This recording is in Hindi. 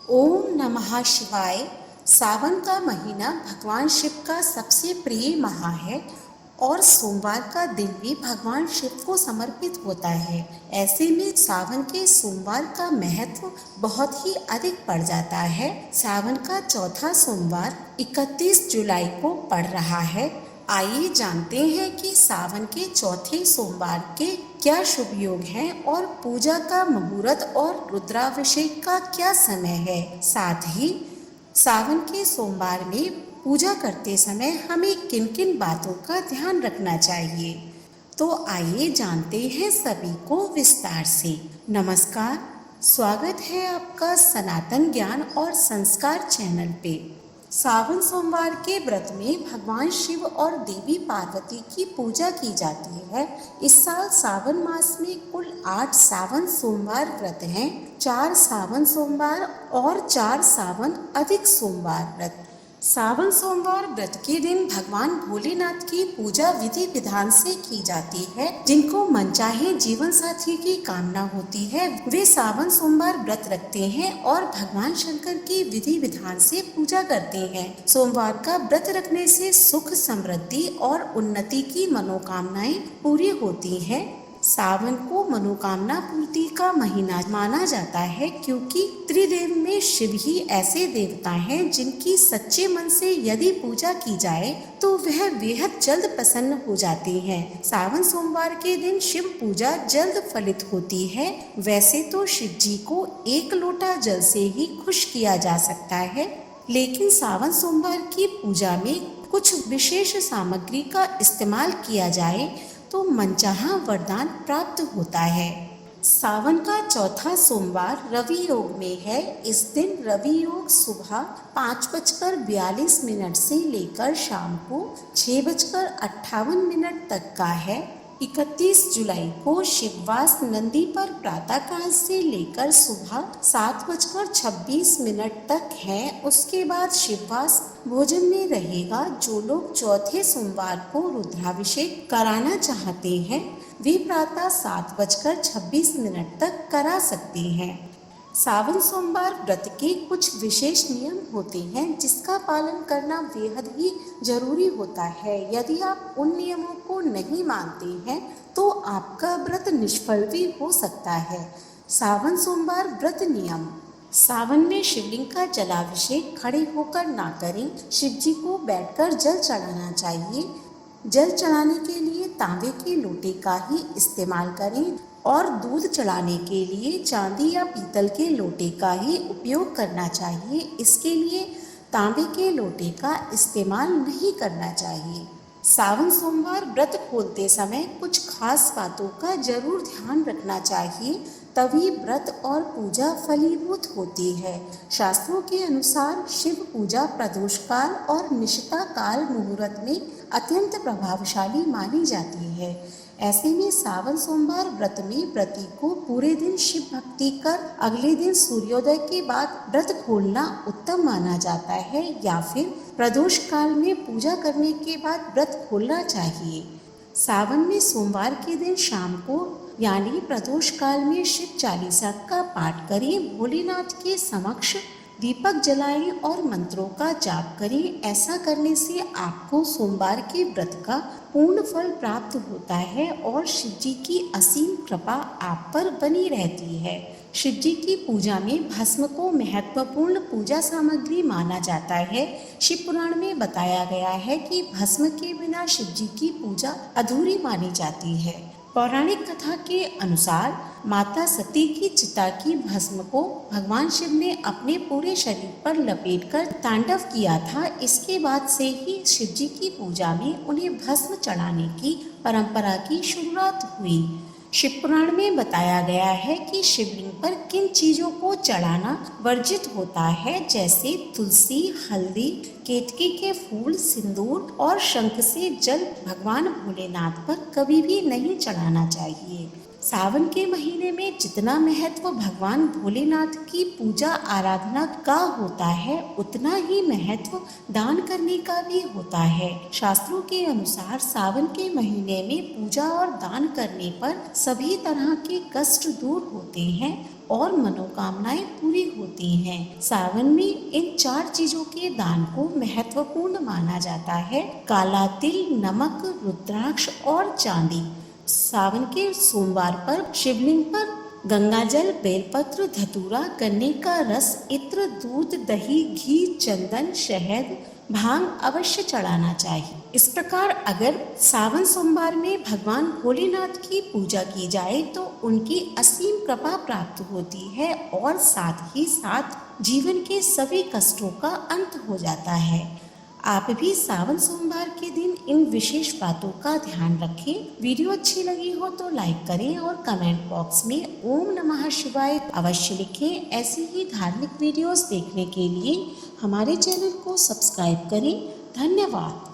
ओम नमः शिवाय। सावन का महीना भगवान शिव का सबसे प्रिय माह है और सोमवार का दिन भी भगवान शिव को समर्पित होता है। ऐसे में सावन के सोमवार का महत्व बहुत ही अधिक बढ़ जाता है। सावन का चौथा सोमवार 31 जुलाई को पड़ रहा है। आइए जानते हैं कि सावन के चौथे सोमवार के क्या शुभ योग हैं और पूजा का मुहूर्त और रुद्राभिषेक का क्या समय है। साथ ही सावन के सोमवार में पूजा करते समय हमें किन किन बातों का ध्यान रखना चाहिए। तो आइए जानते हैं सभी को विस्तार से। नमस्कार, स्वागत है आपका सनातन ज्ञान और संस्कार चैनल पे। सावन सोमवार के व्रत में भगवान शिव और देवी पार्वती की पूजा की जाती है। इस साल सावन मास में कुल 8 सावन सोमवार व्रत हैं। 4 सावन सोमवार और 4 सावन अधिक सोमवार व्रत। सावन सोमवार व्रत के दिन भगवान भोलेनाथ की पूजा विधि विधान से की जाती है। जिनको मनचाहे जीवन साथी की कामना होती है वे सावन सोमवार व्रत रखते हैं और भगवान शंकर की विधि विधान से पूजा करते हैं। सोमवार का व्रत रखने से सुख, समृद्धि और उन्नति की मनोकामनाएं पूरी होती हैं। सावन को मनोकामना पूर्ति का महीना माना जाता है क्योंकि त्रिदेव में शिव ही ऐसे देवता हैं जिनकी सच्चे मन से यदि पूजा की जाए तो वह बेहद जल्द प्रसन्न हो जाते हैं। सावन सोमवार के दिन शिव पूजा जल्द फलित होती है। वैसे तो शिव जी को 1 लोटा जल से ही खुश किया जा सकता है, लेकिन सावन सोमवार की पूजा में कुछ विशेष सामग्री का इस्तेमाल किया जाए तो मनचाहा वरदान प्राप्त होता है। सावन का चौथा सोमवार रवि योग में है। इस दिन रवि योग सुबह 5:42 से लेकर शाम को 6:58 तक का है। 31 जुलाई को शिववास नंदी पर प्रातःकाल से लेकर सुबह 7:26 तक है। उसके बाद शिववास भोजन में रहेगा। जो लोग चौथे सोमवार को रुद्राभिषेक कराना चाहते हैं वे प्रातः 7:26 तक करा सकते हैं। सावन सोमवार व्रत के कुछ विशेष नियम होते हैं जिसका पालन करना बेहद ही जरूरी होता है। यदि आप उन नियमों को नहीं मानते हैं तो आपका व्रत निष्फल भी हो सकता है। सावन सोमवार व्रत नियम। सावन में शिवलिंग का जलाभिषेक खड़े होकर ना करें। शिव जी को बैठकर जल चढ़ाना चाहिए। जल चढ़ाने के लिए तांबे के लोटे का ही इस्तेमाल करें और दूध चढ़ाने के लिए चांदी या पीतल के लोटे का ही उपयोग करना चाहिए। इसके लिए तांबे के लोटे का इस्तेमाल नहीं करना चाहिए। सावन सोमवार व्रत खोलते समय कुछ खास बातों का जरूर ध्यान रखना चाहिए, तभी व्रत और पूजा फलीभूत होती है। शास्त्रों के अनुसार शिव पूजा प्रदोष काल और निशिता काल मुहूर्त में अत्यंत प्रभावशाली मानी जाती है। ऐसे में सावन सोमवार व्रत में व्रती को पूरे दिन शिव भक्ति कर अगले दिन सूर्योदय के बाद व्रत खोलना उत्तम माना जाता है या फिर प्रदोष काल में पूजा करने के बाद व्रत खोलना चाहिए। सावन में सोमवार के दिन शाम को यानी प्रदोष काल में शिव चालीसा का पाठ करें। भोलेनाथ के समक्ष दीपक जलाएं और मंत्रों का जाप करें। ऐसा करने से आपको सोमवार के व्रत का पूर्ण फल प्राप्त होता है और शिव जी की असीम कृपा आप पर बनी रहती है। शिव जी की पूजा में भस्म को महत्वपूर्ण पूजा सामग्री माना जाता है। शिव पुराण में बताया गया है कि भस्म के बिना शिव जी की पूजा अधूरी मानी जाती है। पौराणिक कथा के अनुसार माता सती की चिता की भस्म को भगवान शिव ने अपने पूरे शरीर पर लपेटकर तांडव किया था। इसके बाद से ही शिव जी की पूजा में उन्हें भस्म चढ़ाने की परंपरा की शुरुआत हुई। शिव पुराण में बताया गया है कि शिवलिंग पर किन चीजों को चढ़ाना वर्जित होता है, जैसे तुलसी, हल्दी, केतकी के फूल, सिंदूर और शंख से जल भगवान भोलेनाथ पर कभी भी नहीं चढ़ाना चाहिए। सावन के महीने में जितना महत्व भगवान भोलेनाथ की पूजा आराधना का होता है उतना ही महत्व दान करने का भी होता है। शास्त्रों के अनुसार सावन के महीने में पूजा और दान करने पर सभी तरह के कष्ट दूर होते हैं और मनोकामनाएं पूरी होती हैं। सावन में इन 4 चीजों के दान को महत्वपूर्ण माना जाता है। काला तिल, नमक, रुद्राक्ष और चांदी। सावन के सोमवार पर शिवलिंग पर गंगाजल, बेलपत्र, धतूरा, गन्ने का रस, इत्र, दूध, दही, घी, चंदन, शहद, भांग अवश्य चढ़ाना चाहिए। इस प्रकार अगर सावन सोमवार में भगवान भोलेनाथ की पूजा की जाए तो उनकी असीम कृपा प्राप्त होती है और साथ ही साथ जीवन के सभी कष्टों का अंत हो जाता है। आप भी सावन सोमवार के दिन इन विशेष बातों का ध्यान रखें। वीडियो अच्छी लगी हो तो लाइक करें और कमेंट बॉक्स में ओम नमः शिवाय अवश्य लिखें। ऐसी ही धार्मिक वीडियोस देखने के लिए हमारे चैनल को सब्सक्राइब करें। धन्यवाद।